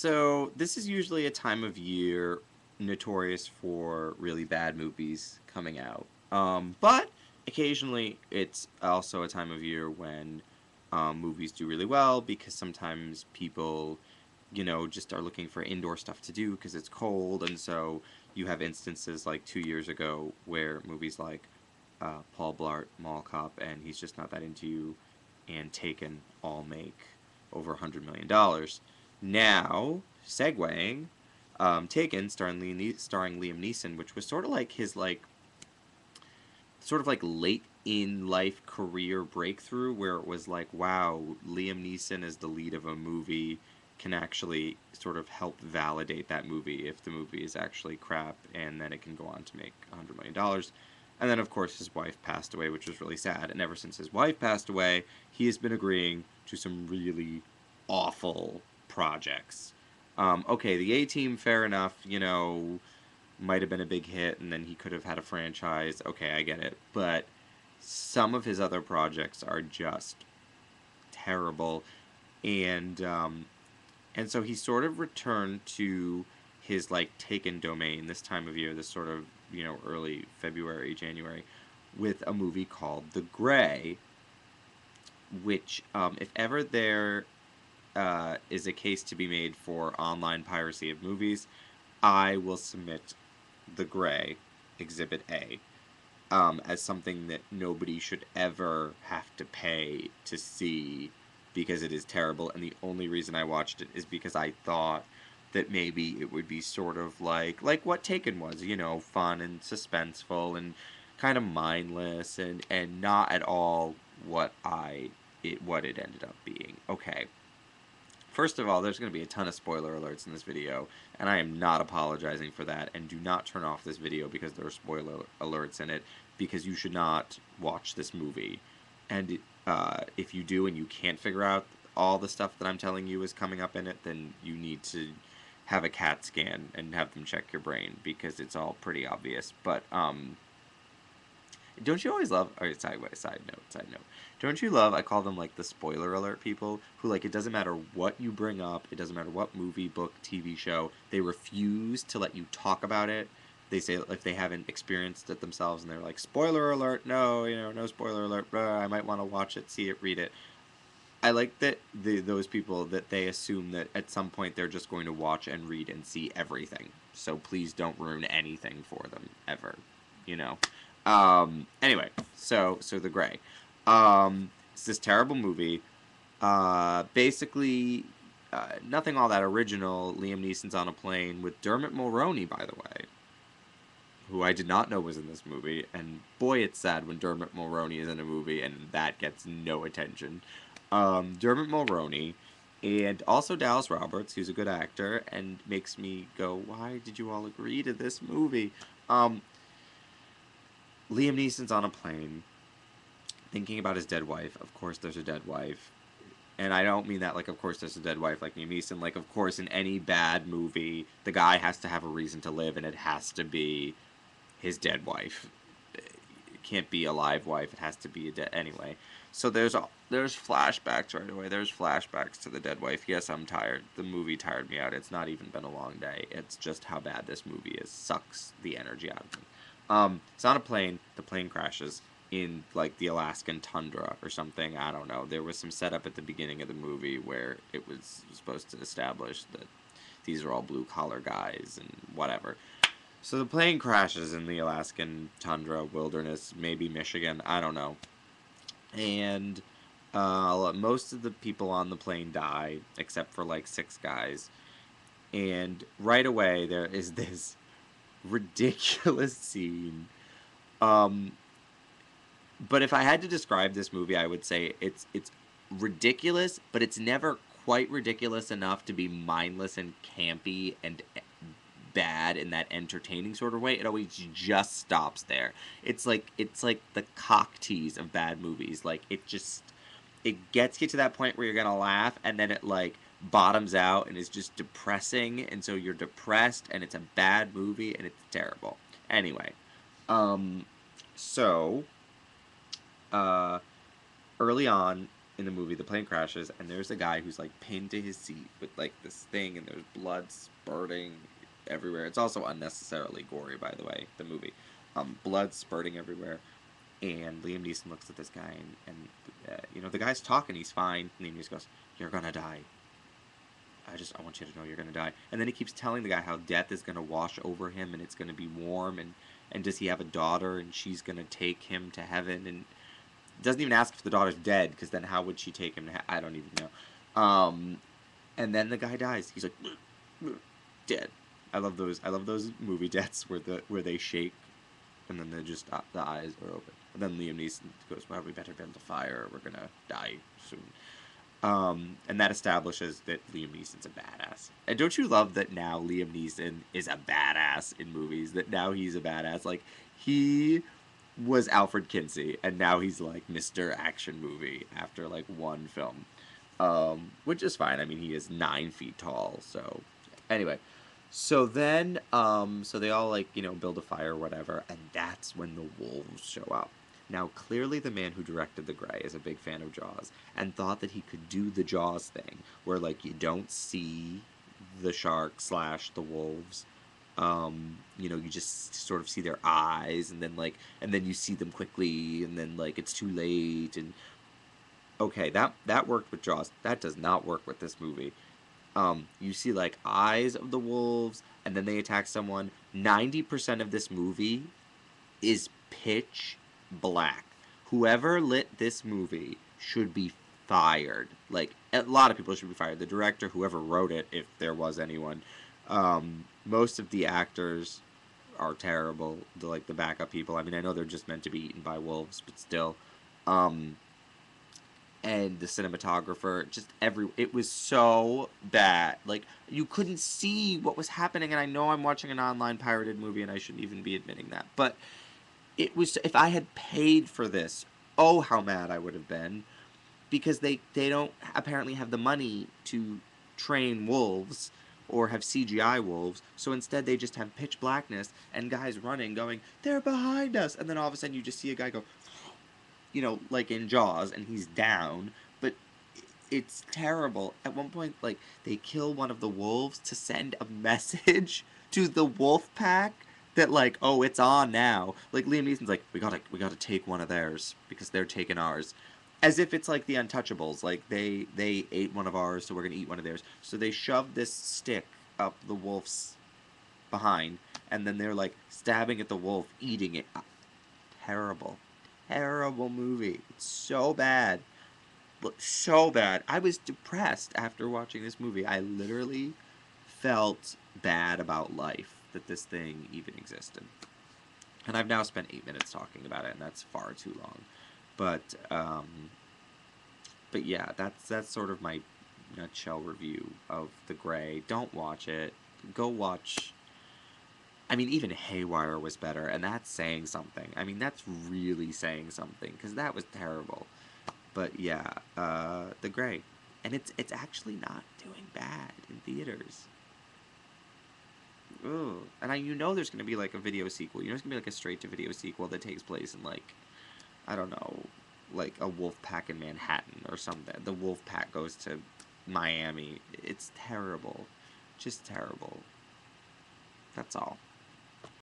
So this is usually a time of year notorious for really bad movies coming out. But occasionally it's also a time of year when movies do really well because sometimes people, just are looking for indoor stuff to do because it's cold. And so you have instances like 2 years ago where movies like Paul Blart Mall Cop and He's Just Not That Into You and Taken all make over $100 million. Now, segueing, Taken, starring Liam Neeson, which was sort of like late in life career breakthrough, where it was like, wow, Liam Neeson as the lead of a movie can actually sort of help validate that movie if the movie is actually crap, and then it can go on to make $100 million. And then, of course, his wife passed away, which was really sad. And ever since his wife passed away, he has been agreeing to some really awful projects. Okay, the A Team, fair enough, might have been a big hit, and then he could have had a franchise. Okay, I get it. But some of his other projects are just terrible. And so he sort of returned to his like Taken domain this time of year, this sort of early February, January, with a movie called The Grey, which if ever there is a case to be made for online piracy of movies, I will submit The Grey, Exhibit A, as something that nobody should ever have to pay to see because it is terrible. And the only reason I watched it is because I thought that maybe it would be sort of like what Taken was, fun and suspenseful and kind of mindless and not at all what it ended up being. Okay. First of all, there's going to be a ton of spoiler alerts in this video, and I am not apologizing for that. And do not turn off this video because there are spoiler alerts in it, because you should not watch this movie. And if you do and you can't figure out all the stuff that I'm telling you is coming up in it, then you need to have a CAT scan and have them check your brain because it's all pretty obvious. But don't you always love? Or side note. Don't you love? I call them like the spoiler alert people who like it doesn't matter what you bring up, it doesn't matter what movie, book, TV show, they refuse to let you talk about it. They say if they haven't experienced it themselves, and they're like, spoiler alert, no, no spoiler alert. I might want to watch it, see it, read it. I like that those people that they assume that at some point they're just going to watch and read and see everything. So please don't ruin anything for them ever. You know. Anyway, so The Grey. It's this terrible movie. Basically, nothing all that original. Liam Neeson's on a plane with Dermot Mulroney, by the way, who I did not know was in this movie. And boy, it's sad when Dermot Mulroney is in a movie and that gets no attention. Dermot Mulroney, and also Dallas Roberts, who's a good actor, and makes me go, why did you all agree to this movie? Um, Liam Neeson's on a plane, thinking about his dead wife. Of course, there's a dead wife. And I don't mean that like, of course, there's a dead wife like Liam Neeson. Like, of course, in any bad movie, the guy has to have a reason to live, and it has to be his dead wife. It can't be a live wife. It has to be a dead anyway. So there's flashbacks right away. There's flashbacks to the dead wife. Yes, I'm tired. The movie tired me out. It's not even been a long day. It's just how bad this movie is. Sucks the energy out of me. It's on a plane. The plane crashes in like the Alaskan tundra or something. I don't know. There was some setup at the beginning of the movie where it was supposed to establish that these are all blue collar guys and whatever. So the plane crashes in the Alaskan tundra wilderness, maybe Michigan, I don't know. And most of the people on the plane die, except for like 6 guys. And right away, there is this ridiculous scene. Um, but if I had to describe this movie, I would say it's ridiculous, but it's never quite ridiculous enough to be mindless and campy and bad in that entertaining sort of way. It always just stops there. It's like the cock tease of bad movies. Like it gets you to that point where you're gonna laugh, and then it like bottoms out and is just depressing, and so you're depressed, and it's a bad movie, and it's terrible. Anyway, um, so uh, early on. in the movie, the plane crashes, and there's a guy who's like pinned to his seat with like this thing, and there's blood spurting everywhere. It's also unnecessarily gory, by the way. The movie, blood spurting everywhere, and Liam Neeson looks at this guy, and the guy's talking, he's fine. And Liam Neeson goes, "You're gonna die. I want you to know you're gonna die." And then he keeps telling the guy how death is gonna wash over him, and it's gonna be warm, and does he have a daughter, and she's gonna take him to heaven, and doesn't even ask if the daughter's dead, because then how would she take him to I don't even know. And then the guy dies. He's like, dead. I love those movie deaths where they shake, and then they just the eyes are open. And then Liam Neeson goes, "Well, we better build a fire. We're gonna die soon." And that establishes that Liam Neeson's a badass. And don't you love that now Liam Neeson is a badass in movies? That now he's a badass. Like, he was Alfred Kinsey, and now he's like Mr. Action Movie after like one film. Which is fine. I mean, he is 9 feet tall. So, anyway. So then, so they all like, build a fire or whatever, and that's when the wolves show up. Now, clearly, the man who directed The Grey is a big fan of Jaws and thought that he could do the Jaws thing, where like you don't see the shark slash the wolves. You just sort of see their eyes, and then you see them quickly, and then like it's too late. And okay, that worked with Jaws. That does not work with this movie. You see like eyes of the wolves, and then they attack someone. 90% of this movie is pitch black. Whoever lit this movie should be fired. Like, a lot of people should be fired. The director, whoever wrote it, if there was anyone. Most of the actors are terrible. The backup people. I mean, I know they're just meant to be eaten by wolves, but still. Um, and the cinematographer, it was so bad. Like, you couldn't see what was happening, and I know I'm watching an online pirated movie, and I shouldn't even be admitting that, but it was, if I had paid for this, oh, how mad I would have been, because they don't apparently have the money to train wolves or have CGI wolves, so instead they just have pitch blackness and guys running going, "They're behind us," and then all of a sudden you just see a guy go, like in Jaws, and he's down, but it's terrible. At one point, like, they kill one of the wolves to send a message to the wolf pack that, like, oh, it's on now. Like, Liam Neeson's like, we gotta take one of theirs because they're taking ours. As if it's like the Untouchables, like they ate one of ours, so we're gonna eat one of theirs. So they shove this stick up the wolf's behind, and then they're like stabbing at the wolf, eating it. Terrible, terrible movie. It's so bad, so bad. I was depressed after watching this movie. I literally felt bad about life that this thing even existed. And I've now spent 8 minutes talking about it, and that's far too long. But yeah, that's sort of my nutshell review of The Grey. Don't watch it. Go watch. I mean, even Haywire was better, and that's saying something. I mean, that's really saying something, because that was terrible. But yeah, The Grey, and it's actually not doing bad in theaters. Ooh. And there's gonna be like a video sequel. There's gonna be like a straight to video sequel that takes place in like, I don't know, like a wolf pack in Manhattan or something. The wolf pack goes to Miami. It's terrible, just terrible. That's all.